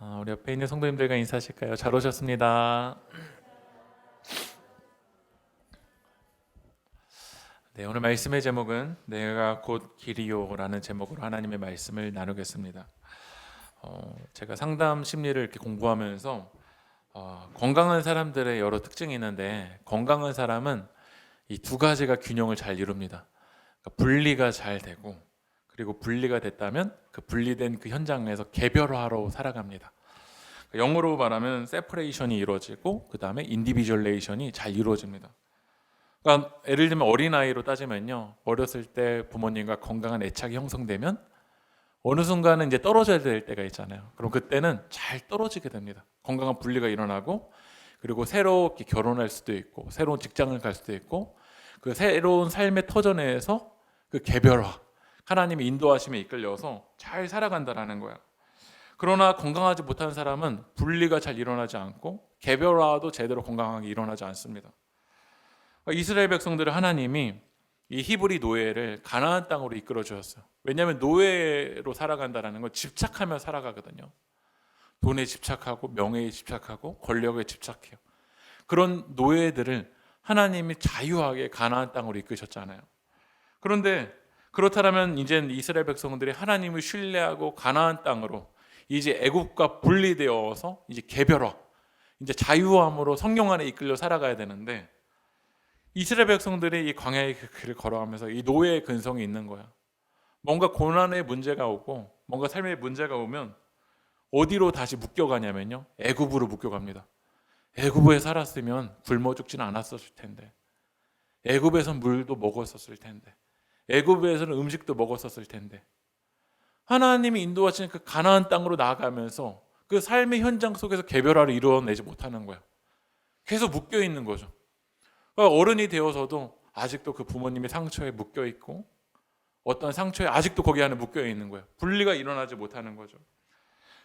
우리 옆에 있는 성도님들과 인사하실까요? 잘 오셨습니다. 네, 오늘 말씀의 제목은 내가 곧 길이요라는 제목으로 하나님의 말씀을 나누겠습니다. 제가 상담 심리를 이렇게 공부하면서 건강한 사람들의 여러 특징이 있는데, 건강한 사람은 이 두 가지가 균형을 잘 이룹니다. 그러니까 분리가 잘 되고, 그리고 분리가 됐다면 그 분리된 그 현장에서 개별화로 살아갑니다. 영어로 말하면 세퍼레이션이 이루어지고, 그 다음에 인디비주얼레이션이 잘 이루어집니다. 그러니까 예를 들면 어린아이로 따지면요, 어렸을 때 부모님과 건강한 애착이 형성되면 어느 순간은 이제 떨어져야 될 때가 있잖아요. 그럼 그때는 잘 떨어지게 됩니다. 건강한 분리가 일어나고, 그리고 새롭게 결혼할 수도 있고, 새로운 직장을 갈 수도 있고, 그 새로운 삶의 터전에서 그 개별화, 하나님의 인도하심에 이끌려서 잘 살아간다라는 거야. 그러나 건강하지 못한 사람은 분리가 잘 일어나지 않고 개별화도 제대로 건강하게 일어나지 않습니다. 이스라엘 백성들을 하나님이 이 히브리 노예를 가나안 땅으로 이끌어 주셨어요. 왜냐하면 노예로 살아간다는 건 집착하며 살아가거든요. 돈에 집착하고 명예에 집착하고 권력에 집착해요. 그런 노예들을 하나님이 자유하게 가나안 땅으로 이끄셨잖아요. 그런데 그렇다면 이제 이스라엘 백성들이 하나님을 신뢰하고 가나안 땅으로 이제 애국과 분리되어서 이제 개별화, 이제 자유함으로 성령 안에 이끌려 살아가야 되는데, 이스라엘 백성들이 이 광야의 그 길을 걸어가면서 이 노예의 근성이 있는 거야. 뭔가 고난의 문제가 오고, 뭔가 삶의 문제가 오면 어디로 다시 묶여가냐면요, 애굽으로 묶여갑니다. 애굽에 살았으면 굶어 죽지는 않았었을 텐데, 애굽에선 물도 먹었었을 텐데, 애굽에서는 음식도 먹었었을 텐데, 하나님이 인도하시는 그 가나안 땅으로 나아가면서 그 삶의 현장 속에서 개별화를 이루어내지 못하는 거야. 계속 묶여 있는 거죠. 그러니까 어른이 되어서도 아직도 그 부모님의 상처에 묶여 있고, 어떤 상처에 아직도 거기 안에 묶여 있는 거예요. 분리가 일어나지 못하는 거죠.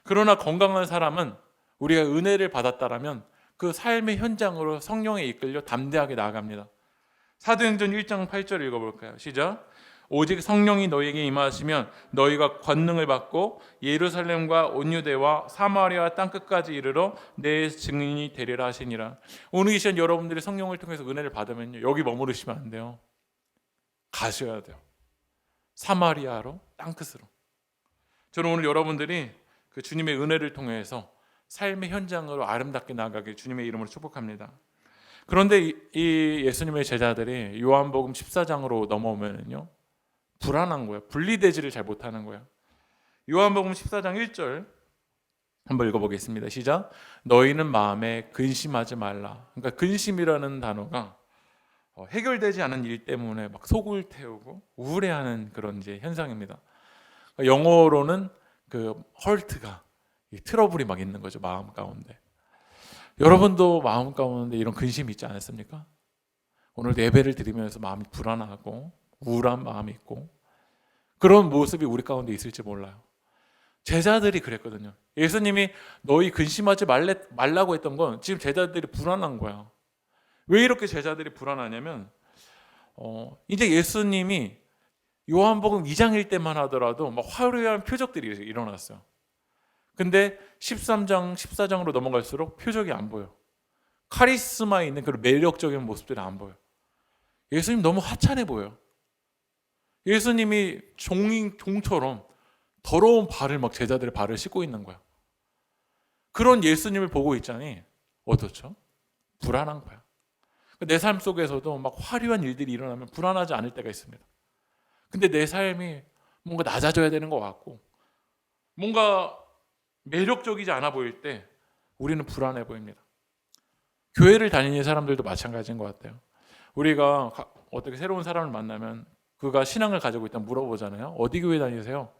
그러나 건강한 사람은 우리가 은혜를 받았다라면 그 삶의 현장으로 성령에 이끌려 담대하게 나아갑니다. 사도행전 1장 8절 읽어볼까요? 시작. 오직 성령이 너희에게 임하시면 너희가 권능을 받고 예루살렘과 온 유대와 사마리아 땅끝까지 이르러 내 증인이 되리라 하시니라. 오늘 이 시간 여러분들이 성령을 통해서 은혜를 받으면요, 여기 머무르시면 안 돼요. 가셔야 돼요. 사마리아로, 땅끝으로. 저는 오늘 여러분들이 그 주님의 은혜를 통해서 삶의 현장으로 아름답게 나아가길 주님의 이름으로 축복합니다. 그런데 이 예수님의 제자들이 요한복음 14장으로 넘어오면요, 불안한 거예요. 분리되지를 잘 못하는 거예요. 요한복음 14장 1절 한번 읽어보겠습니다. 시작. 너희는 마음에 근심하지 말라. 그러니까 근심이라는 단어가 해결되지 않은 일 때문에 막 속을 태우고 우울해하는 그런 이제 현상입니다. 영어로는 그 헐트가, 트러블이 막 있는 거죠, 마음 가운데. 여러분도 마음 가운데 이런 근심이 있지 않습니까? 오늘 예배를 드리면서 마음이 불안하고 우울한 마음이 있고, 그런 모습이 우리 가운데 있을지 몰라요. 제자들이 그랬거든요. 예수님이 너희 근심하지 말라고 했던 건 지금 제자들이 불안한 거야. 왜 이렇게 제자들이 불안하냐면, 이제 예수님이 요한복음 2장일 때만 하더라도 막 화려한 표적들이 일어났어요. 근데 13장, 14장으로 넘어갈수록 표적이 안 보여. 카리스마 있는 그런 매력적인 모습들이 안 보여. 예수님 너무 하찮아 보여. 예수님이 종처럼 더러운 발을 막 제자들의 발을 씻고 있는 거야. 그런 예수님을 보고 있자니 어떻죠? 불안한 거야. 내 삶 속에서도 막 화려한 일들이 일어나면 불안하지 않을 때가 있습니다. 근데 내 삶이 뭔가 낮아져야 되는 것 같고, 뭔가 매력적이지 않아 보일 때 우리는 불안해 보입니다. 교회를 다니는 사람들도 마찬가지인 것 같아요. 우리가 어떻게 새로운 사람을 만나면 그가 신앙을 가지고 있다면 물어보잖아요. 어디 교회 다니세요?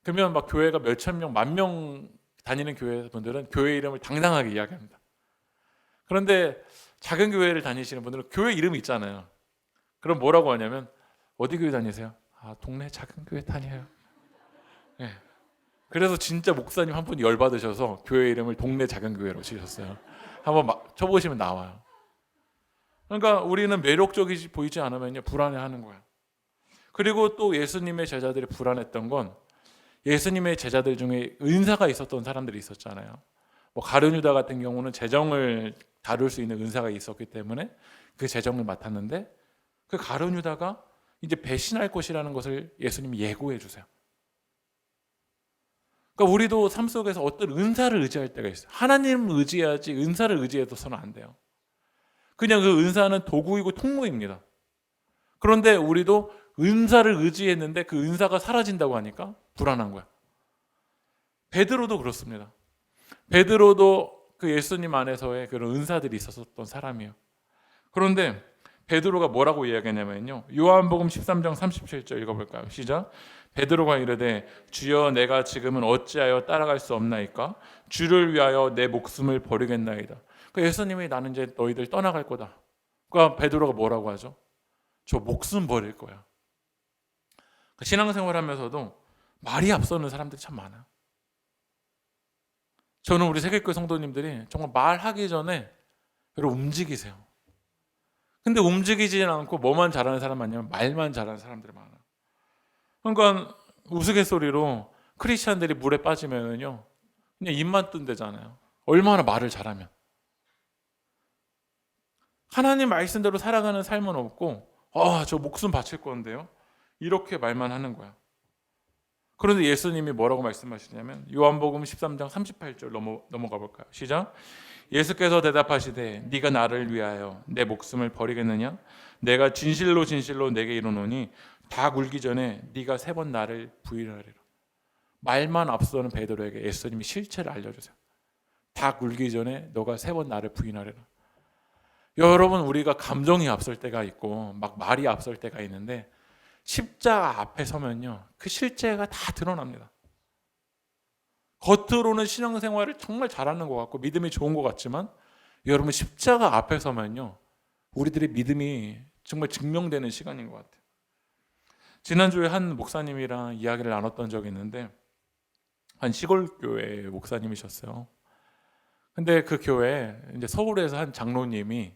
그러면 막 교회가 몇천 명, 만 명 다니는 교회 분들은 교회 이름을 당당하게 이야기합니다. 그런데 작은 교회를 다니시는 분들은 교회 이름이 있잖아요. 그럼 뭐라고 하냐면, 어디 교회 다니세요? 동네 작은 교회 다녀요. 네. 그래서 진짜 목사님 한 분이 열받으셔서 교회 이름을 동네 작은 교회로 지으셨어요. 한번 쳐보시면 나와요. 그러니까 우리는 매력적이지 보이지 않으면 불안해하는 거예요. 그리고 또 예수님의 제자들이 불안했던 건 예수님의 제자들 중에 은사가 있었던 사람들이 있었잖아요. 뭐 가룟 유다 같은 경우는 재정을 다룰 수 있는 은사가 있었기 때문에 그 재정을 맡았는데, 그 가룟 유다가 이제 배신할 것이라는 것을 예수님이 예고해 주세요. 그러니까 우리도 삶 속에서 어떤 은사를 의지할 때가 있어요. 하나님을 의지해야지 은사를 의지해서는 안 돼요. 그냥 그 은사는 도구이고 통로입니다. 그런데 우리도 은사를 의지했는데 그 은사가 사라진다고 하니까 불안한 거야. 베드로도 그렇습니다. 베드로도 그 예수님 안에서의 그런 은사들이 있었던 사람이에요. 그런데 베드로가 뭐라고 이야기하냐면요, 요한복음 13장 37절 읽어볼까요? 시작. 베드로가 이르되 주여 내가 지금은 어찌하여 따라갈 수 없나이까? 주를 위하여 내 목숨을 버리겠나이다. 그 예수님이 나는 이제 너희들 떠나갈 거다. 그러니까 베드로가 뭐라고 하죠? 저 목숨 버릴 거야. 신앙생활하면서도 말이 앞서는 사람들이 참 많아요. 저는 우리 세계교회 성도님들이 정말 말하기 전에 여러분 움직이세요. 근데 움직이지 않고 뭐만 잘하는 사람 아니면 말만 잘하는 사람들이 많아요. 그러니까 우스갯소리로 크리스찬들이 물에 빠지면요 그냥 입만 뜬대잖아요. 얼마나 말을 잘하면. 하나님 말씀대로 살아가는 삶은 없고, 저 목숨 바칠 건데요, 이렇게 말만 하는 거야. 그런데 예수님이 뭐라고 말씀하시냐면 요한복음 13장 38절 넘어가 볼까요? 시작. 예수께서 대답하시되 네가 나를 위하여 내 목숨을 버리겠느냐? 내가 진실로 진실로 내게 이르노니 다 굴기 전에 네가 3번 나를 부인하리라. 말만 앞서는 베드로에게 예수님이 실체를 알려주세요. 다 굴기 전에 너가 3번 나를 부인하리라. 여러분, 우리가 감정이 앞설 때가 있고 막 말이 앞설 때가 있는데 십자가 앞에 서면요 그 실체가 다 드러납니다. 겉으로는 신앙생활을 정말 잘하는 것 같고 믿음이 좋은 것 같지만 여러분, 십자가 앞에 서면요 우리들의 믿음이 정말 증명되는 시간인 것 같아요. 지난주에 한 목사님이랑 이야기를 나눴던 적이 있는데, 한 시골 교회 목사님이셨어요. 근데 그 교회에 이제 서울에서 한 장로님이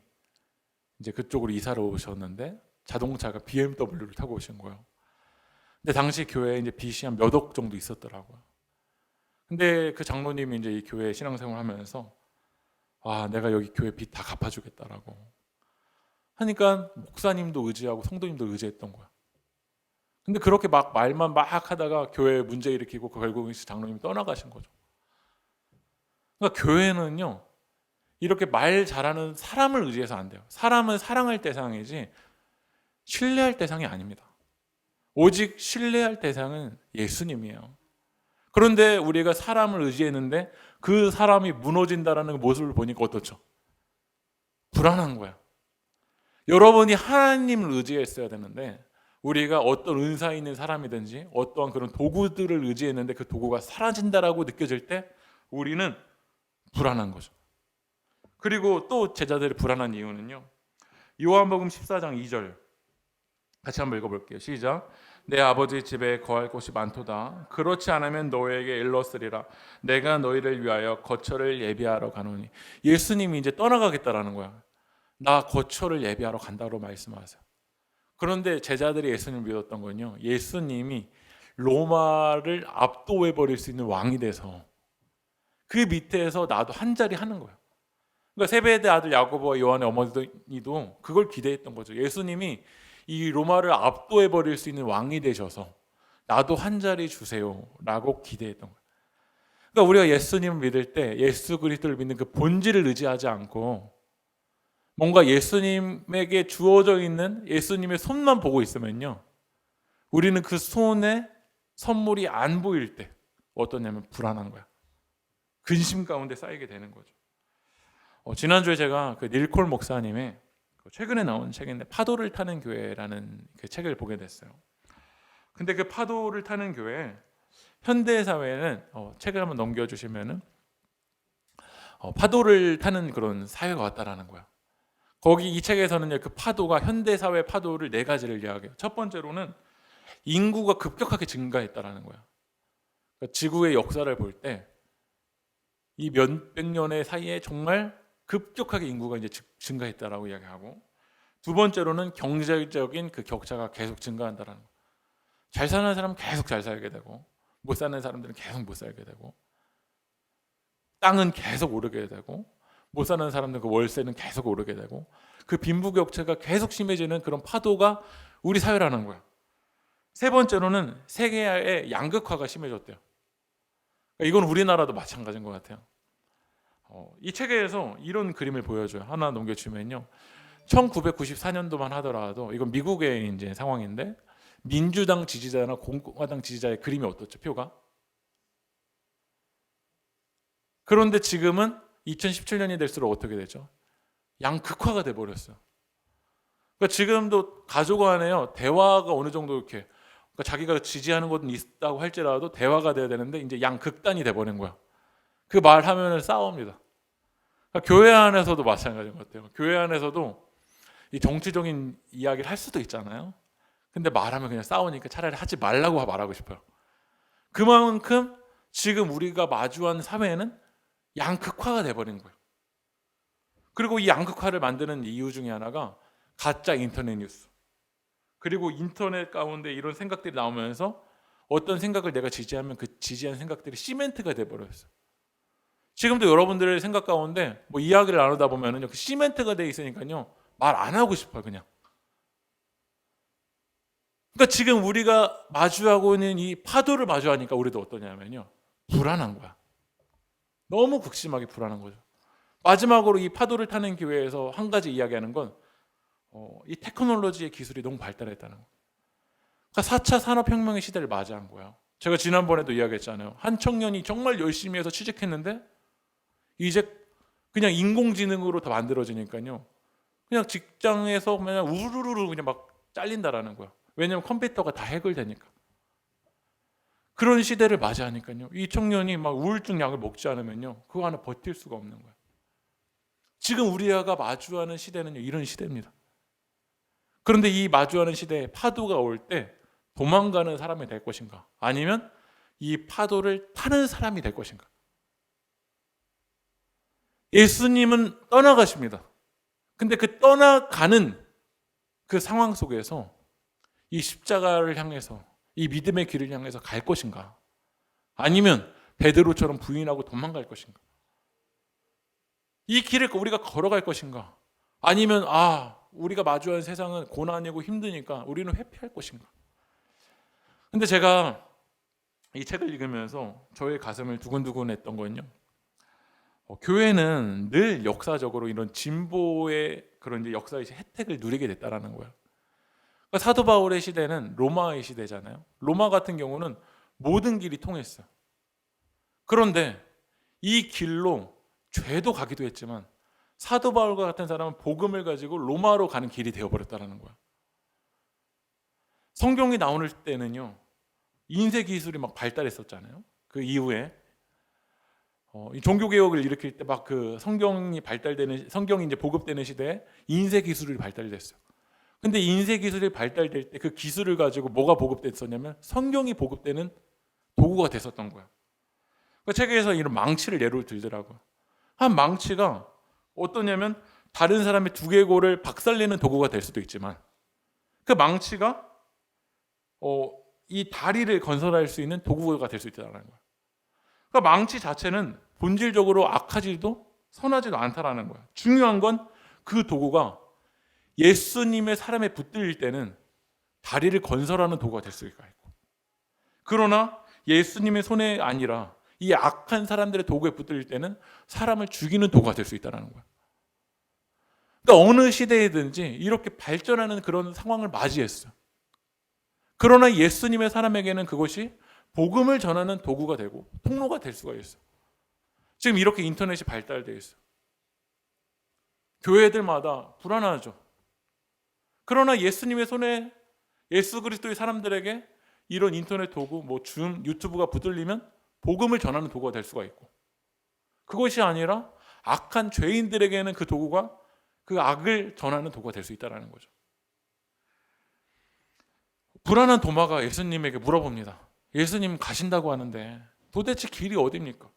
이제 그쪽으로 이사를 오셨는데 자동차가 BMW를 타고 오신 거예요. 근데 당시 교회에 이제 빚이 한 몇 억 정도 있었더라고요. 근데 그 장로님이 이제 이 교회 신앙생활 하면서 내가 여기 교회 빚 다 갚아주겠다라고 하니까 목사님도 의지하고 성도님도 의지했던 거야. 근데 그렇게 막 말만 막 하다가 교회에 문제 일으키고 결국 장로님이 떠나가신 거죠. 그러니까 교회는요 이렇게 말 잘하는 사람을 의지해서 안 돼요. 사람은 사랑할 대상이지 신뢰할 대상이 아닙니다. 오직 신뢰할 대상은 예수님이에요. 그런데 우리가 사람을 의지했는데 그 사람이 무너진다라는 모습을 보니까 어떻죠? 불안한 거야. 여러분이 하나님을 의지했어야 되는데 우리가 어떤 은사 있는 사람이든지 어떠한 그런 도구들을 의지했는데 그 도구가 사라진다라고 느껴질 때 우리는 불안한 거죠. 그리고 또 제자들이 불안한 이유는요, 요한복음 14장 2절 같이 한번 읽어볼게요. 시작. 내 아버지 집에 거할 곳이 많도다. 그렇지 않으면 너에게 일렀으리라. 내가 너희를 위하여 거처를 예비하러 가노니. 예수님이 이제 떠나가겠다라는 거야. 나 거처를 예비하러 간다고 말씀하세요. 그런데 제자들이 예수님을 믿었던 건요, 예수님이 로마를 압도해버릴 수 있는 왕이 돼서 그 밑에서 나도 한 자리 하는 거예요. 그러니까 세베대 아들 야고보와 요한의 어머니도 그걸 기대했던 거죠. 예수님이 이 로마를 압도해버릴 수 있는 왕이 되셔서 나도 한 자리 주세요라고 기대했던 거예요. 그러니까 우리가 예수님을 믿을 때 예수 그리스도를 믿는 그 본질을 의지하지 않고 뭔가 예수님에게 주어져 있는 예수님의 손만 보고 있으면요, 우리는 그 손에 선물이 안 보일 때 어떠냐면 불안한 거야. 근심 가운데 쌓이게 되는 거죠. 지난주에 제가 그 닐콜 목사님의 최근에 나온 책인데 파도를 타는 교회라는 그 책을 보게 됐어요. 근데 그 파도를 타는 교회, 현대 사회는 책을 한번 넘겨주시면은 파도를 타는 그런 사회가 왔다라는 거야. 거기 이 책에서는 그 파도가 현대 사회 파도를 4가지를 이야기해요. 첫 번째로는 인구가 급격하게 증가했다라는 거야. 그러니까 지구의 역사를 볼 때 이 몇백 년의 사이에 정말 급격하게 인구가 이제 증가했다라고 이야기하고, 두 번째로는 경제적인 그 격차가 계속 증가한다라는 거. 잘 사는 사람은 계속 잘 살게 되고 못 사는 사람들은 계속 못 살게 되고, 땅은 계속 오르게 되고, 못 사는 사람들 그 월세는 계속 오르게 되고, 그 빈부격차가 계속 심해지는 그런 파도가 우리 사회라는 거야. 세 번째로는 세계의 양극화가 심해졌대요. 이건 우리나라도 마찬가지인 것 같아요. 이 책에서 이런 그림을 보여줘요. 하나 넘겨주면요, 1994년도만 하더라도, 이건 미국의 이제 상황인데, 민주당 지지자나 공화당 지지자의 그림이 어떻죠? 표가. 그런데 지금은 2017년이 될수록 어떻게 되죠? 양극화가 돼 버렸어요. 그러니까 지금도 가족 안에요, 대화가 어느 정도 이렇게, 그러니까 자기가 지지하는 것은 있다고 할지라도 대화가 돼야 되는데 이제 양극단이 돼 버린 거야. 그 말하면은 싸웁니다. 그러니까 교회 안에서도 마찬가지인 것 같아요. 교회 안에서도 이 정치적인 이야기를 할 수도 있잖아요. 근데 말하면 그냥 싸우니까 차라리 하지 말라고 말하고 싶어요. 그만큼 지금 우리가 마주한 사회는 양극화가 돼버린 거예요. 그리고 이 양극화를 만드는 이유 중에 하나가 가짜 인터넷 뉴스, 그리고 인터넷 가운데 이런 생각들이 나오면서 어떤 생각을 내가 지지하면 그 지지한 생각들이 시멘트가 돼버렸어요. 지금도 여러분들의 생각 가운데 뭐 이야기를 나누다 보면은 그 시멘트가 돼 있으니까요, 말 안 하고 싶어요, 그냥. 그러니까 지금 우리가 마주하고 있는 이 파도를 마주하니까 우리도 어떠냐면요, 불안한 거야. 너무 극심하게 불안한 거죠. 마지막으로 이 파도를 타는 기회에서 한 가지 이야기하는 건 이 테크놀로지의 기술이 너무 발달했다는 거예요. 그러니까 4차 산업혁명의 시대를 맞이한 거예요. 제가 지난번에도 이야기했잖아요. 한 청년이 정말 열심히 해서 취직했는데 이제 그냥 인공지능으로 다 만들어지니까요, 그냥 직장에서 그냥 우르르르 그냥 막 잘린다라는 거야. 왜냐하면 컴퓨터가 다 해결되니까. 그런 시대를 맞이하니까요, 이 청년이 막 우울증 약을 먹지 않으면요, 그거 하나 버틸 수가 없는 거야. 지금 우리가 마주하는 시대는요, 이런 시대입니다. 그런데 이 마주하는 시대에 파도가 올 때 도망가는 사람이 될 것인가, 아니면 이 파도를 타는 사람이 될 것인가. 예수님은 떠나가십니다. 근데 그 떠나가는 그 상황 속에서 이 십자가를 향해서, 이 믿음의 길을 향해서 갈 것인가, 아니면 베드로처럼 부인하고 도망갈 것인가. 이 길을 우리가 걸어갈 것인가, 아니면 우리가 마주한 세상은 고난이고 힘드니까 우리는 회피할 것인가. 근데 제가 이 책을 읽으면서 저의 가슴을 두근두근했던 건요, 교회는 늘 역사적으로 이런 진보의 그런 이제 역사의 혜택을 누리게 됐다라는 거예요. 그러니까 사도 바울의 시대는 로마의 시대잖아요. 로마 같은 경우는 모든 길이 통했어요. 그런데 이 길로 죄도 가기도 했지만 사도 바울과 같은 사람은 복음을 가지고 로마로 가는 길이 되어버렸다는 거야. 성경이 나올 때는요, 인쇄 기술이 막 발달했었잖아요. 그 이후에 이 종교 개혁을 일으킬 때 막 그 성경이 이제 보급되는 시대에 인쇄 기술이 발달됐어요. 근데 인쇄 기술이 발달될 때 그 기술을 가지고 뭐가 보급됐었냐면 성경이 보급되는 도구가 됐었던 거야. 그 책에서 이런 망치를 예로 들더라고요. 한 망치가 어떠냐면 다른 사람의 두개골을 박살내는 도구가 될 수도 있지만, 그 망치가 이 다리를 건설할 수 있는 도구가 될 수 있다는 거예요. 그러니까 망치 자체는 본질적으로 악하지도 선하지도 않다라는 거예요. 중요한 건 그 도구가 예수님의 사람에 붙들릴 때는 다리를 건설하는 도구가 될 수가 있고, 그러나 예수님의 손에 아니라 이 악한 사람들의 도구에 붙들릴 때는 사람을 죽이는 도구가 될 수 있다는 거예요. 그러니까 어느 시대에든지 이렇게 발전하는 그런 상황을 맞이했어요. 그러나 예수님의 사람에게는 그것이 복음을 전하는 도구가 되고 통로가 될 수가 있어요. 지금 이렇게 인터넷이 발달되어 있어요. 교회들마다 불안하죠. 그러나 예수님의 손에, 예수 그리스도의 사람들에게 이런 인터넷 도구, 뭐 줌, 유튜브가 붙들리면 복음을 전하는 도구가 될 수가 있고, 그것이 아니라 악한 죄인들에게는 그 도구가 그 악을 전하는 도구가 될 수 있다는 거죠. 불안한 도마가 예수님에게 물어봅니다. 예수님 가신다고 하는데 도대체 길이 어디입니까?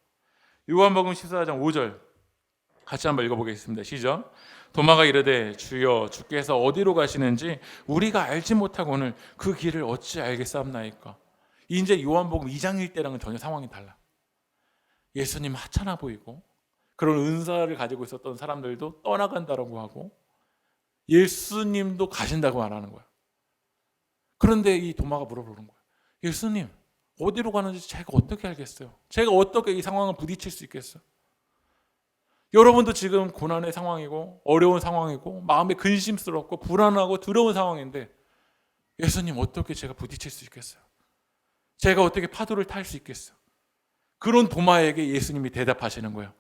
요한복음 14장 5절 같이 한번 읽어보겠습니다. 시작. 도마가 이르되 주여 주께서 어디로 가시는지 우리가 알지 못하고는 그 길을 어찌 알겠사옵나이까. 이제 요한복음 2장일 때랑은 전혀 상황이 달라. 예수님 하찮아 보이고 그런 은사를 가지고 있었던 사람들도 떠나간다라고 하고 예수님도 가신다고 말하는 거야. 그런데 이 도마가 물어보는 거야. 예수님, 어디로 가는지 제가 어떻게 알겠어요? 제가 어떻게 이 상황을 부딪힐 수 있겠어요? 여러분도 지금 고난의 상황이고 어려운 상황이고 마음이 근심스럽고 불안하고 두려운 상황인데 예수님, 어떻게 제가 부딪힐 수 있겠어요? 제가 어떻게 파도를 탈 수 있겠어요? 그런 도마에게 예수님이 대답하시는 거예요.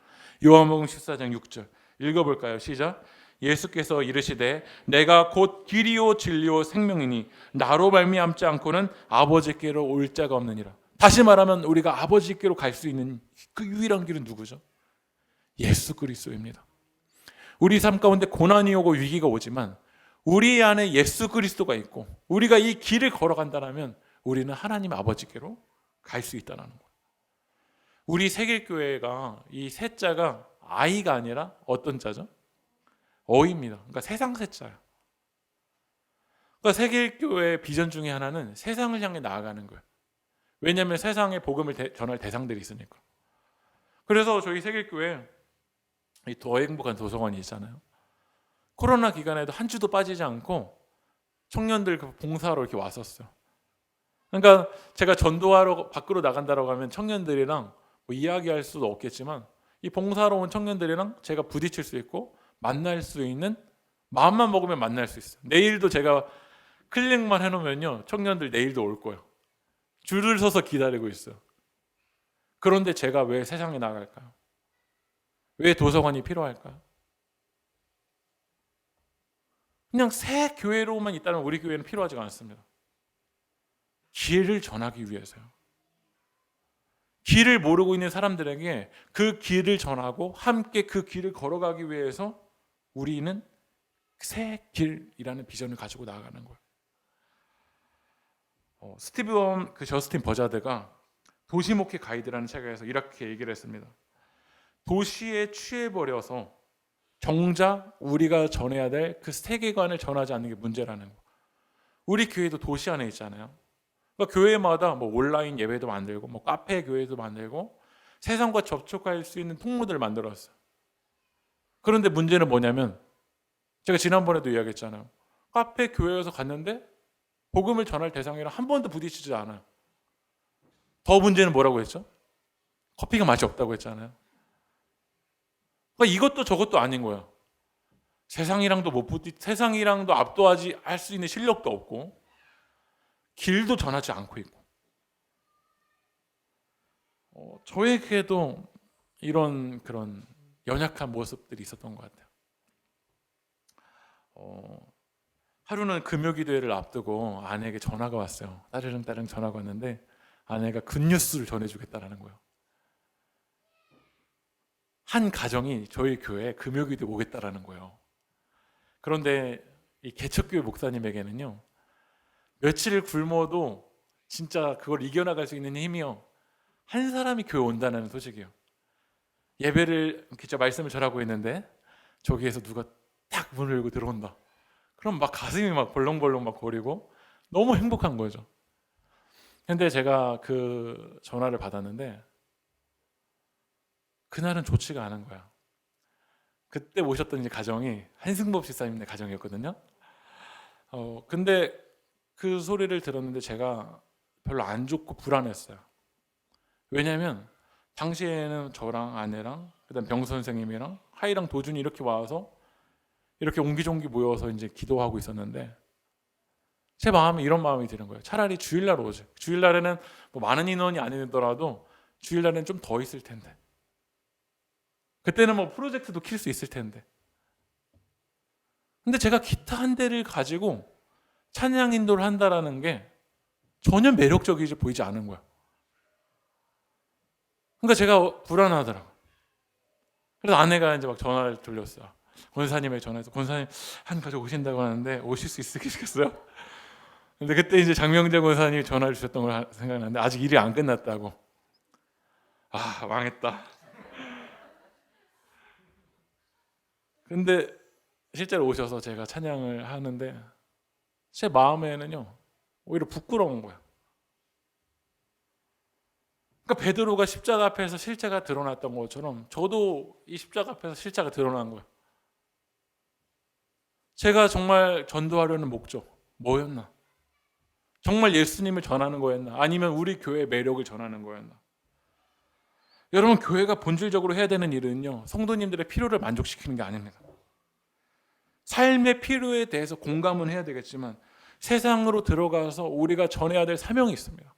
요한복음 14장 6절 읽어볼까요? 시작. 예수께서 이르시되 내가 곧 길이요 진리요 생명이니 나로 말미암지 않고는 아버지께로 올 자가 없느니라. 다시 말하면 우리가 아버지께로 갈 수 있는 그 유일한 길은 누구죠? 예수 그리스도입니다. 우리 삶 가운데 고난이 오고 위기가 오지만 우리 안에 예수 그리스도가 있고 우리가 이 길을 걸어간다면 우리는 하나님 아버지께로 갈 수 있다는 거예요. 우리 세길교회가 이 세자가 아이가 아니라 어떤 자죠? 어입니다. 그러니까 세상 세자예요. 그러니까 세길교회의 비전 중에 하나는 세상을 향해 나아가는 거예요. 왜냐하면 세상에 복음을 전할 대상들이 있으니까. 그래서 저희 세길교회 더 행복한 도서관이 있잖아요. 코로나 기간에도 한 주도 빠지지 않고 청년들 봉사하러 이렇게 왔었어요. 그러니까 제가 전도하러 밖으로 나간다고 하면 청년들이랑 뭐 이야기할 수도 없겠지만 이 봉사하러 온 청년들이랑 제가 부딪힐 수 있고 만날 수 있는 마음만 먹으면 만날 수 있어요. 내일도 제가 클릭만 해놓으면요 청년들 내일도 올 거예요. 줄을 서서 기다리고 있어요. 그런데 제가 왜 세상에 나갈까요? 왜 도서관이 필요할까요? 그냥 새 교회로만 있다면 우리 교회는 필요하지가 않습니다. 길을 전하기 위해서요. 길을 모르고 있는 사람들에게 그 길을 전하고 함께 그 길을 걸어가기 위해서 우리는 새 길이라는 비전을 가지고 나아가는 거예요. 스티브 원 저스틴 버자드가 도시목회 가이드라는 책에서 이렇게 얘기를 했습니다. 도시에 취해버려서 정작 우리가 전해야 될 그 세계관을 전하지 않는 게 문제라는 거. 우리 교회도 도시 안에 있잖아요. 그러니까 교회마다 뭐 온라인 예배도 만들고 뭐 카페 교회도 만들고 세상과 접촉할 수 있는 통로들을 만들었어요. 그런데 문제는 뭐냐면 제가 지난번에도 이야기했잖아요. 카페 교회에서 갔는데 복음을 전할 대상이랑 한 번도 부딪히지 않아요. 더 문제는 뭐라고 했죠? 커피가 맛이 없다고 했잖아요. 그러니까 이것도 저것도 아닌 거예요. 세상이랑도 압도하지 할 수 있는 실력도 없고 길도 전하지 않고 있고 저에게도 이런 그런 연약한 모습들이 있었던 것 같아요. 하루는 금요기도회를 앞두고 아내에게 전화가 왔어요. 따르릉 전화가 왔는데 아내가 굿뉴스를 전해주겠다라는 거예요. 한 가정이 저희 교회에 금요기도에 오겠다라는 거예요. 그런데 이 개척교회 목사님에게는요 며칠을 굶어도 진짜 그걸 이겨나갈 수 있는 힘이요 한 사람이 교회 온다는 소식이에요. 예배를 진짜 말씀을 전하고 있는데 저기에서 누가 딱 문을 열고 들어온다. 그럼 막 가슴이 막 벌렁벌렁 막 거리고 너무 행복한 거죠. 근데 제가 그 전화를 받았는데 그날은 좋지가 않은 거야. 그때 오셨던 이제 가정이 한승법 집사님네 가정이었거든요. 근데 그 소리를 들었는데 제가 별로 안 좋고 불안했어요. 왜냐하면 당시에는 저랑 아내랑 그다음 병 선생님이랑 하이랑 도준이 이렇게 와서 이렇게 옹기종기 모여서 이제 기도하고 있었는데 제 마음에 이런 마음이 드는 거예요. 차라리 주일날 오지. 주일날에는 뭐 많은 인원이 아니더라도 주일날에는 좀 더 있을 텐데. 그때는 뭐 프로젝트도 킬 수 있을 텐데. 근데 제가 기타 한 대를 가지고 찬양 인도를 한다라는 게 전혀 매력적이지 보이지 않은 거야. 그러니까 제가 불안하더라고. 그래서 아내가 이제 막 전화를 돌렸어요. 권사님에게 전화해서 권사님 한 가족 오신다고 하는데 오실 수 있으시겠어요? 근데 그때 이제 장명재 권사님이 전화를 주셨던 걸 생각나는데 아직 일이 안 끝났다고. 아, 망했다. 근데 실제로 오셔서 제가 찬양을 하는데 제 마음에는요 오히려 부끄러운 거예요. 그러니까 베드로가 십자가 앞에서 실제가 드러났던 것처럼 저도 이 십자가 앞에서 실제가 드러난 거예요. 제가 정말 전도하려는 목적 뭐였나? 정말 예수님을 전하는 거였나? 아니면 우리 교회의 매력을 전하는 거였나? 여러분, 교회가 본질적으로 해야 되는 일은요, 성도님들의 필요를 만족시키는 게 아닙니다. 삶의 필요에 대해서 공감은 해야 되겠지만 세상으로 들어가서 우리가 전해야 될 사명이 있습니다.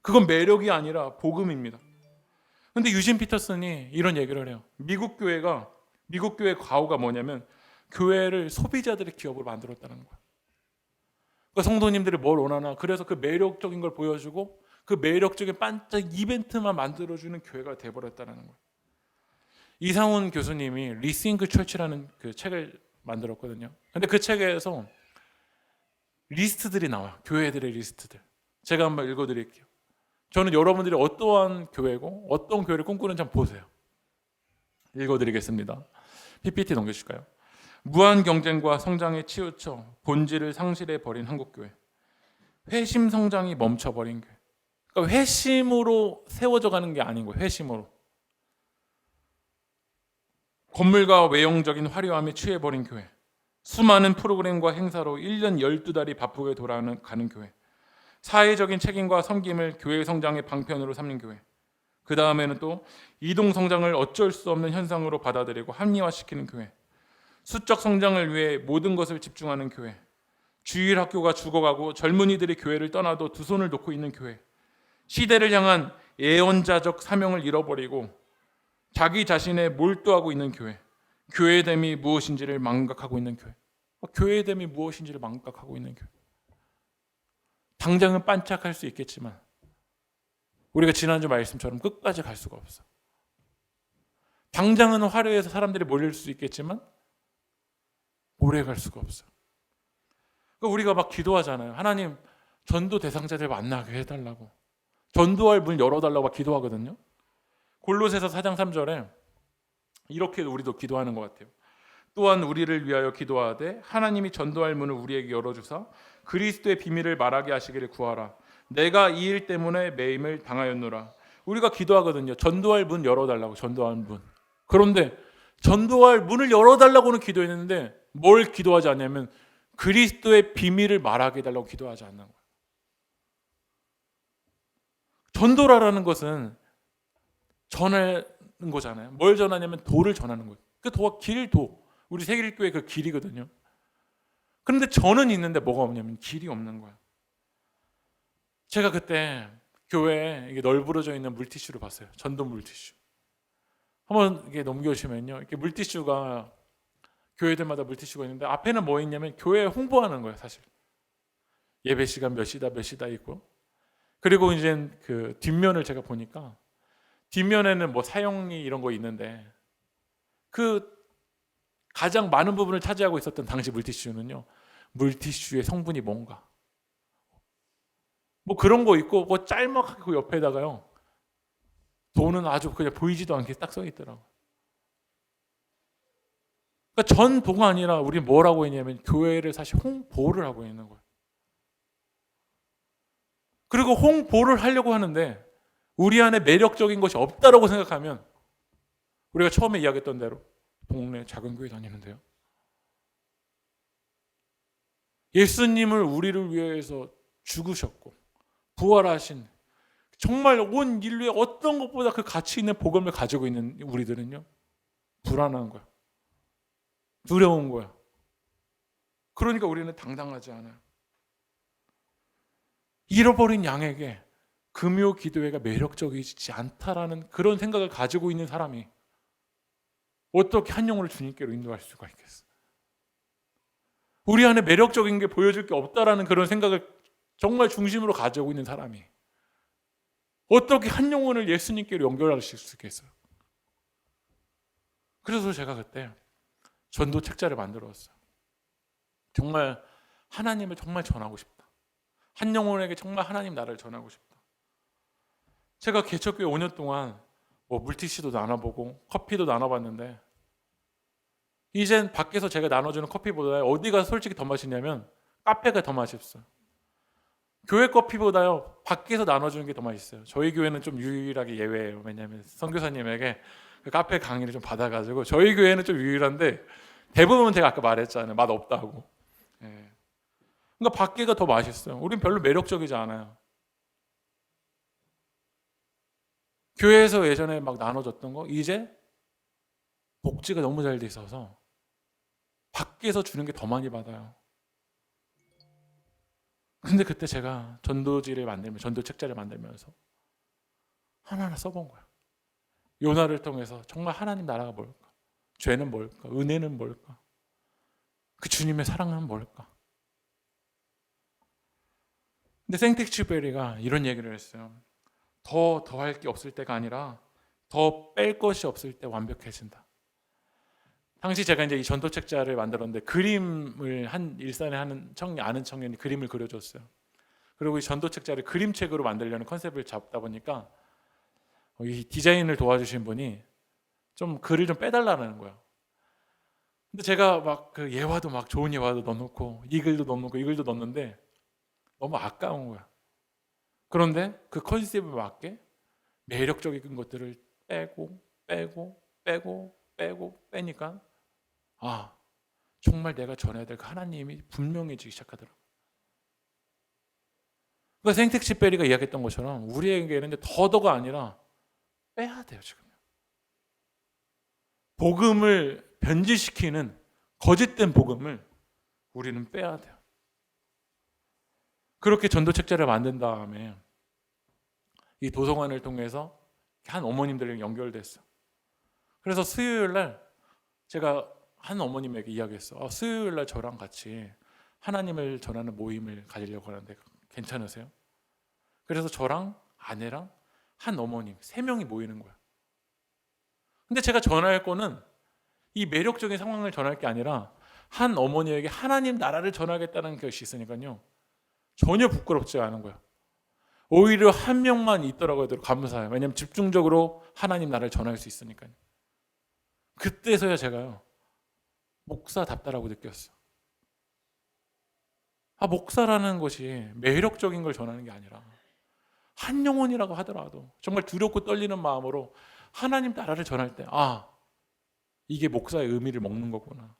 그건 매력이 아니라 복음입니다. 그런데 유진 피터슨이 이런 얘기를 해요. 미국 교회의 과오가 뭐냐면 교회를 소비자들의 기업으로 만들었다는 거예요. 그러니까 성도님들이 뭘 원하나, 그래서 그 매력적인 걸 보여주고 그 매력적인 반짝 이벤트만 만들어주는 교회가 돼버렸다는 거예요. 이상훈 교수님이 리싱크 철치라는 그 책을 만들었거든요. 근데 그 책에서 리스트들이 나와요. 교회들의 리스트들. 제가 한번 읽어드릴게요. 저는 여러분들이 어떠한 교회고 어떤 교회를 꿈꾸는지 한번 보세요. 읽어드리겠습니다. PPT 넘겨주실까요? 무한 경쟁과 성장에 치우쳐 본질을 상실해버린 한국교회. 회심 성장이 멈춰버린 교회. 그러니까 회심으로 세워져 가는 게 아닌 거예요. 회심으로. 건물과 외형적인 화려함에 취해버린 교회. 수많은 프로그램과 행사로 1년 12달이 바쁘게 돌아가는 교회. 사회적인 책임과 섬김을 교회 성장의 방편으로 삼는 교회. 그 다음에는 또 이동 성장을 어쩔 수 없는 현상으로 받아들이고 합리화시키는 교회. 수적 성장을 위해 모든 것을 집중하는 교회. 주일 학교가 죽어가고 젊은이들이 교회를 떠나도 두 손을 놓고 있는 교회. 시대를 향한 예언자적 사명을 잃어버리고 자기 자신에 몰두하고 있는 교회. 교회됨이 무엇인지를 망각하고 있는 교회. 교회됨이 무엇인지를 망각하고 있는 교회. 당장은 반짝할 수 있겠지만 우리가 지난주 말씀처럼 끝까지 갈 수가 없어. 당장은 화려해서 사람들이 몰릴 수 있겠지만 오래 갈 수가 없어. 그러니까 우리가 막 기도하잖아요. 하나님, 전도 대상자들 만나게 해달라고, 전도할 문 열어달라고 막 기도하거든요. 골로새서 4장 3절에 이렇게 우리도 기도하는 것 같아요. 또한 우리를 위하여 기도하되 하나님이 전도할 문을 우리에게 열어주사 그리스도의 비밀을 말하게 하시기를 구하라. 내가 이 일 때문에 매임을 당하였노라. 우리가 기도하거든요. 전도할 문 열어달라고, 전도할 문. 그런데 전도할 문을 열어달라고는 기도했는데 뭘 기도하지 않냐면 그리스도의 비밀을 말하게 해달라고 기도하지 않는 거예요. 전도라는 것은 전하는 거잖아요. 뭘 전하냐면 도를 전하는 거예요. 그 도가 도. 우리 세길교회 그 길이거든요. 그런데 전은 있는데 뭐가 없냐면 길이 없는 거야. 제가 그때 교회에 이게 널브러져 있는 물티슈를 봤어요. 전도 물티슈. 한번 이게 넘겨주시면요, 이렇게 물티슈가 교회들마다 물티슈가 있는데 앞에는 뭐 있냐면 교회 홍보하는 거예요. 사실 예배 시간 몇 시다 있고, 그리고 이제 그 뒷면을 제가 보니까 뒷면에는 뭐 사용리 이런 거 있는데 그 가장 많은 부분을 차지하고 있었던 당시 물티슈는요, 물티슈의 성분이 뭔가 뭐 그런 거 있고, 뭐 짤막하게 그 옆에다가요 돈은 아주 그냥 보이지도 않게 딱 써 있더라고. 그러니까 전도가 아니라 우리 뭐라고 했냐면 교회를 사실 홍보를 하고 있는 거예요. 그리고 홍보를 하려고 하는데 우리 안에 매력적인 것이 없다라고 생각하면 우리가 처음에 이야기했던 대로 동네 작은 교회 다니는데요. 예수님을 우리를 위해서 죽으셨고 부활하신 정말 온 인류의 어떤 것보다 그 가치 있는 복음을 가지고 있는 우리들은요, 불안한 거야. 두려운 거야. 그러니까 우리는 당당하지 않아요. 잃어버린 양에게 금요 기도회가 매력적이지 않다라는 그런 생각을 가지고 있는 사람이 어떻게 한 영혼을 주님께로 인도할 수가 있겠어? 우리 안에 매력적인 게 보여줄 게 없다라는 그런 생각을 정말 중심으로 가지고 있는 사람이 어떻게 한 영혼을 예수님께로 연결하실 수 있겠어요? 그래서 제가 그때 전도 책자를 만들었어요. 정말 하나님을 정말 전하고 싶다. 한 영혼에게 정말 하나님 나라를 전하고 싶다. 제가 개척교회 5년 동안 뭐 물티슈도 나눠보고 커피도 나눠봤는데 이젠 밖에서 제가 나눠주는 커피보다 어디가 솔직히 더 맛있냐면 카페가 더 맛있어요. 교회 커피보다요 밖에서 나눠주는 게 더 맛있어요. 저희 교회는 좀 유일하게 예외예요. 왜냐하면 선교사님에게 그 카페 강의를 좀 받아가지고 저희 교회는 좀 유일한데 대부분은 제가 아까 말했잖아요. 맛 없다고. 예. 그러니까 밖에가 더 맛있어요. 우린 별로 매력적이지 않아요. 교회에서 예전에 막 나눠줬던 거 이제 복지가 너무 잘 돼 있어서 밖에서 주는 게 더 많이 받아요. 근데 그때 제가 전도 책자를 만들면서 하나하나 써본 거야. 요나를 통해서 정말 하나님 나라가 뭘까? 죄는 뭘까? 은혜는 뭘까? 그 주님의 사랑은 뭘까? 근데 생텍쥐베리가 이런 얘기를 했어요. 더 할 게 없을 때가 아니라 더 뺄 것이 없을 때 완벽해진다. 당시 제가 이제 이 전도 책자를 만들었는데 그림을 일산에 아는 청년이 그림을 그려줬어요. 그리고 이 전도 책자를 그림책으로 만들려는 컨셉을 잡다 보니까 이 디자인을 도와주신 분이 좀 글을 좀 빼달라는 거예요. 근데 제가 막 그 예화도 막 좋은 예화도 넣어놓고 이 글도 넣어놓고 이 글도 넣었는데 너무 아까운 거야. 그런데 그 컨셉에 맞게 매력적인 것들을 빼니까 정말 내가 전해야 될 그 하나님이 분명해지기 시작하더라고요. 그러니까 생텍쥐베리가 이야기했던 것처럼 우리에게는 더더가 아니라 빼야 돼요. 지금 복음을 변질시키는 거짓된 복음을 우리는 빼야 돼요. 그렇게 전도 책자를 만든 다음에 이 도서관을 통해서 한 어머님들에게 연결됐어요. 그래서 수요일 날 제가 한 어머님에게 이야기했어요. 수요일 날 저랑 같이 하나님을 전하는 모임을 가지려고 하는데 괜찮으세요? 그래서 저랑 아내랑 한 어머님 3명이 모이는 거예요. 근데 제가 전할 거는 이 매력적인 상황을 전할 게 아니라 한 어머니에게 하나님 나라를 전하겠다는 것이 있으니까요. 전혀 부끄럽지 않은 거예요. 오히려 한 명만 있더라고요. 감사해요. 왜냐하면 집중적으로 하나님 나라를 전할 수 있으니까요. 그때서야 제가요. 목사답다라고 느꼈어요. 목사라는 것이 매력적인 걸 전하는 게 아니라 한 영혼이라고 하더라도 정말 두렵고 떨리는 마음으로 하나님 나라를 전할 때 이게 목사의 의미를 먹는 거구나.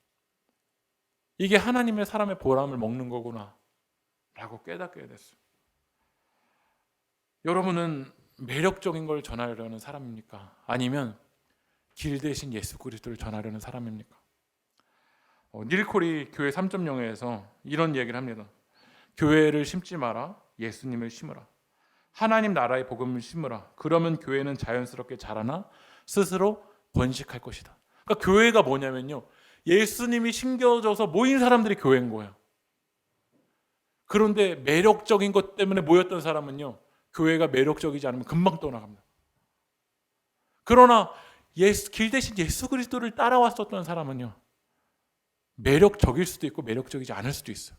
이게 하나님의 사람의 보람을 먹는 거구나 라고 깨닫게 됐어요. 여러분은 매력적인 걸 전하려는 사람입니까? 아니면 길 대신 예수 그리스도를 전하려는 사람입니까? 닐콜이 교회 3.0에서 이런 얘기를 합니다. 교회를 심지 마라, 예수님을 심으라. 하나님 나라의 복음을 심으라. 그러면 교회는 자연스럽게 자라나 스스로 번식할 것이다. 그러니까 교회가 뭐냐면요, 예수님이 심겨져서 모인 사람들이 교회인 거예요. 그런데 매력적인 것 때문에 모였던 사람은요, 교회가 매력적이지 않으면 금방 떠나갑니다. 그러나 길 대신 예수 그리스도를 따라왔었던 사람은요, 매력적일 수도 있고 매력적이지 않을 수도 있어요.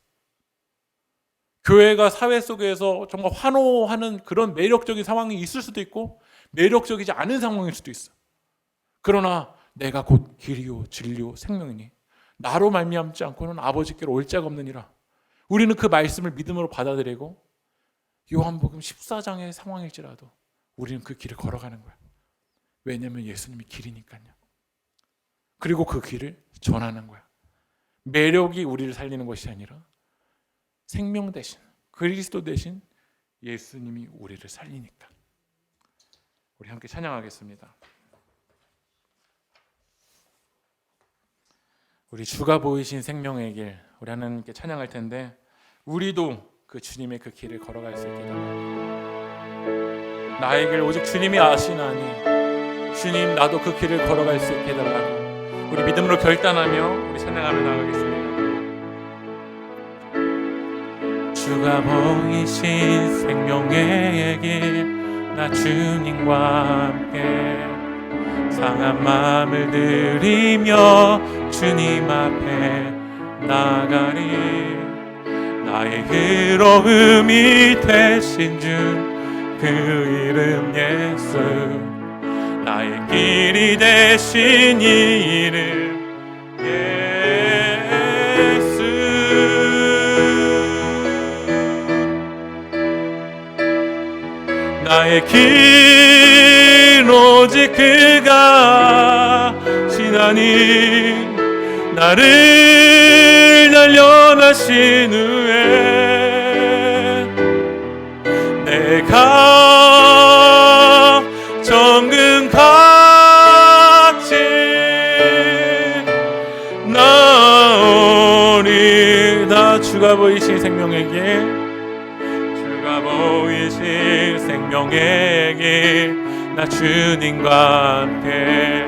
교회가 사회 속에서 정말 환호하는 그런 매력적인 상황이 있을 수도 있고 매력적이지 않은 상황일 수도 있어요. 그러나 내가 곧 길이요 진리요 생명이니 나로 말미암지 않고는 아버지께로 올 자가 없느니라. 우리는 그 말씀을 믿음으로 받아들이고 요한복음 14장의 상황일지라도 우리는 그 길을 걸어가는 거야. 왜냐하면 예수님이 길이니까요. 그리고 그 길을 전하는 거야. 매력이 우리를 살리는 것이 아니라 생명 대신 그리스도 대신 예수님이 우리를 살리니까. 우리 함께 찬양하겠습니다. 우리 주가 보이신 생명의 길, 우리 하나님께 찬양할 텐데 우리도 그 주님의 그 길을 걸어갈 수 있게 해달라고. 나의 길 오직 주님이 아시나니 주님 나도 그 길을 걸어갈 수 있게 해달라고. 우리 믿음으로 결단하며 우리 찬양하며 나가겠습니다. 주가 보이신 생명의 길, 나 주님과 함께 상한 마음을 들이며 주님 앞에 나가리. 나의 의로움이 되신 주 그 이름 예수, 나의 길이 되신 이 이름 예수. 나의 길 오직 그가 지나니 나를 단련하신 후에 내가 정금같이 나오리다. 주가 보이신 생명의 길, 주가 보이신 생명의 길, 나 주님과 함께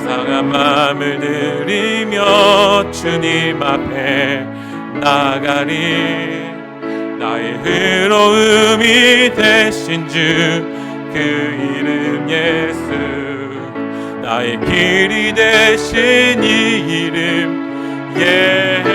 상한 마음을 들이며 주님 앞에 나가리. 나의 의로움이 되신 주 그 이름 예수, 나의 길이 되신 이 이름 예수.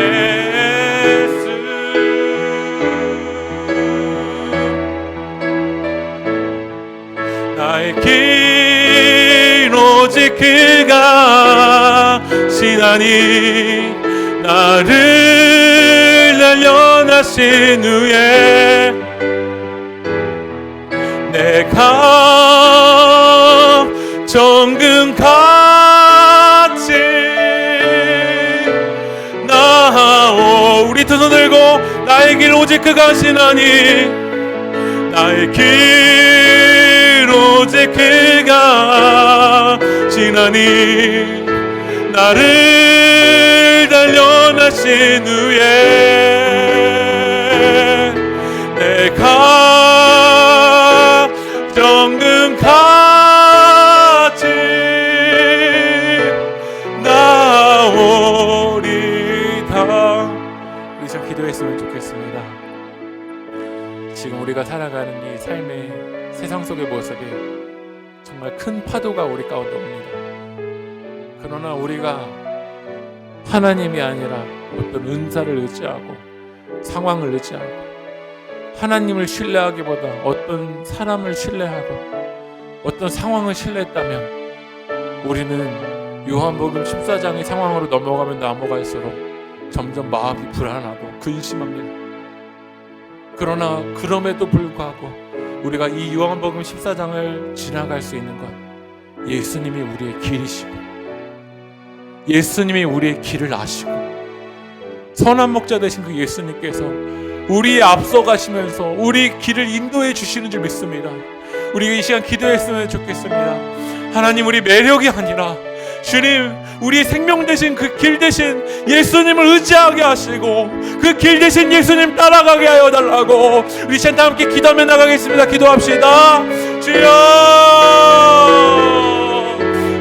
나의 길 오직 그가 지나니 나를 단련하신 후에 내가 정금같이 나오. 우리 두 손 들고 나의 길 오직 그가 지나니 나의 길 오직 그가 지나니 나를 단련하신 후에 내가 정금같이 나오리다. 우리 좀 기도했으면 좋겠습니다. 지금 우리가 살아가는 이 삶의 세상 속의 모습이 정말 큰 파도가 우리 가운데 옵니다. 그러나 우리가 하나님이 아니라 어떤 은사를 의지하고 상황을 의지하고 하나님을 신뢰하기보다 어떤 사람을 신뢰하고 어떤 상황을 신뢰했다면 우리는 요한복음 14장의 상황으로 넘어갈수록 점점 마음이 불안하고 근심합니다. 그러나 그럼에도 불구하고 우리가 이 요한복음 14장을 지나갈 수 있는 건 예수님이 우리의 길이시고 예수님이 우리의 길을 아시고 선한 목자 되신 그 예수님께서 우리의 앞서 가시면서 우리 길을 인도해 주시는 줄 믿습니다. 우리가 이 시간 기도했으면 좋겠습니다. 하나님, 우리 매력이 아니라 주님, 우리의 생명 되신 그 길 대신 예수님을 의지하게 하시고 그 길 대신 예수님 따라가게 하여 달라고 우리 시간 다 함께 기도하며 나가겠습니다. 기도합시다. 주여,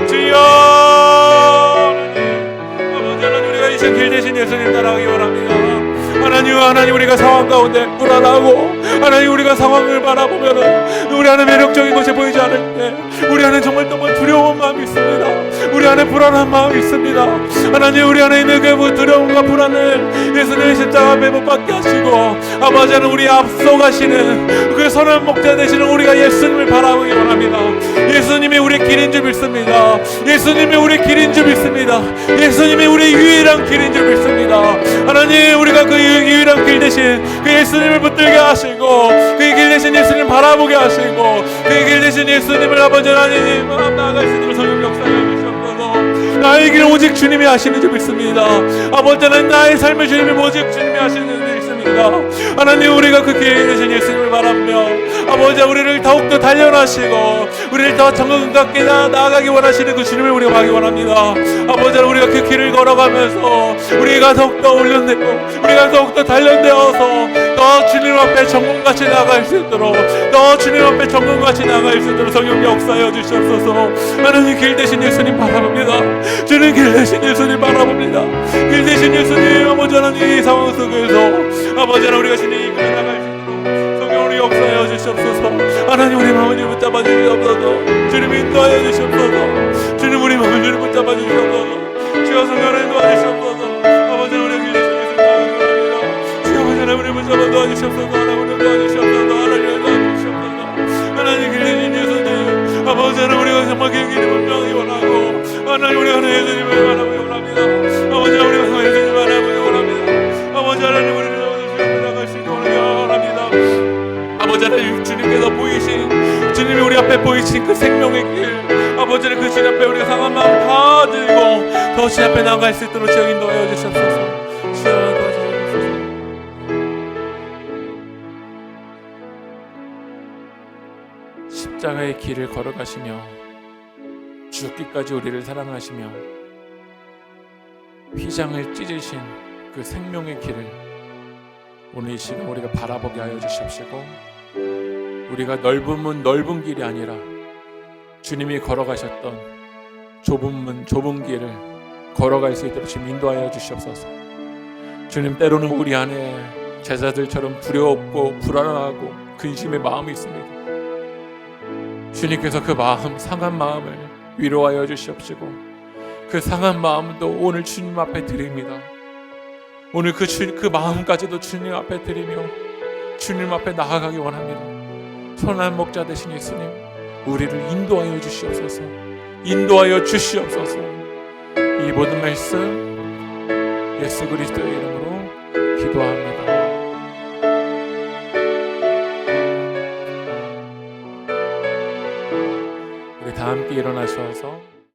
주여. 아버지 하나님, 우리가 이 시간 길 대신 예수님 따라가기 원합니다. 하나님, 우리가 상황 가운데 불안하고 하나님, 우리가 상황을 바라보면은 우리 안에 매력적인 것이 보이지 않을 때 우리 안에 정말 두려운 마음이 있습니다. 우리 안에 불안한 마음이 있습니다. 하나님, 우리 안에 있는 그 두려움과 불안을 예수님의 십자가 앞에 못 박게 하시고 아버지 하나님, 우리 앞서가시는 그 선한 목자 되시는 우리가 예수님을 바라보기 원합니다. 예수님이 우리의 길인 줄 믿습니다. 예수님이 우리의 길인 줄 믿습니다. 예수님이 우리의 유일한 길인 줄 믿습니다. 하나님, 우리가 그 유일한 길 대신 그 예수님을 붙들게 하시고 그 길 대신 예수님 바라보게 하시고 그 길 대신 예수님을 아버지 하나님 나아갈 수 있도록 성령 역사해 주시옵소서. 나의 길 오직 주님이 하시는 줄 믿습니다. 아버지 하나님, 나의 삶을 주님이 오직 주님이 하시는 줄 믿습니다. 하나님, 우리가 그 길 대신 예수님을 바라며 아버지 우리를 더욱더 단련하시고 우리를 더 정금 같게 나아가기 원하시는 그 주님을 우리가 가기 원합니다. 아버지 하나님, 우리가 그 길을 걸어가면서 우리가 더욱더 훈련되고 우리가 더욱더 단련되어서 더 주님 앞에 정금같이 나아갈 수 있도록 더 주님 앞에 정금같이 나아갈 수 있도록 성령 역사하여 주시옵소서. 하나님, 길 대신 예수님 바라봅니다. 주님 길 대신 예수님 바라봅니다. 길 대신 예수님 아버지 하나님, 이 상황 속에서 아버지 하나님, 우리가 주님 이끌어 나갈 수 있도록 성령 우리 역사하여 주시옵소서. 하나님, 우리 마음을 주님 붙잡아 주시옵소서. 주님 인도하여 주시옵소서. 주님 우리 마음을 주님 붙잡아 주시옵소서. 주여 성령을 인도하시옵소서. 아버지 우리 길 대신 예수님 바라봅니다. 주여 아버지 하나님, 우리 붙잡아 도와주시옵소서. 하나님 우리 도와주시옵소서. 하나님 도와주시옵소서. 하나님 길 대신 예수님 아버지 하나님, 우리가 정말 그 길을 분명히 원하고 하나님, 우리가 예수님을 바라보기 원합니다. 아버지 우리가 예수님을 바라보기 원합니다. 아버지 하나님, 우리를 나갈 수 있는 원합니다. 아버지 하나님, 주님께서 보이신 주여 주님 앞에 나아갈 수 있도록 주여 인도하여 주시옵소서. 주여 도와주시옵소서. 십자가의 길을 걸어가시며 죽기까지 우리를 사랑하시며 휘장을 찢으신 그 생명의 길을 오늘 이 시간 우리가 바라보게 하여 주시옵시고, 우리가 넓은 문 넓은 길이 아니라 주님이 걸어가셨던 좁은 문 좁은 길을 걸어갈 수 있도록 주님 인도하여 주시옵소서. 주님, 때로는 우리 안에 제자들처럼 두려웠고 불안하고 근심의 마음이 있습니다. 주님께서 그 마음, 상한 마음을 위로하여 주시옵시고, 그 상한 마음도 오늘 주님 앞에 드립니다. 오늘 그 마음까지도 주님 앞에 드리며 주님 앞에 나아가기 원합니다. 선한 목자 되신 예수님, 우리를 인도하여 주시옵소서. 인도하여 주시옵소서. 이 모든 말씀 예수 그리스도의 이름으로 기도합니다. 우리 다 함께 일어나셔서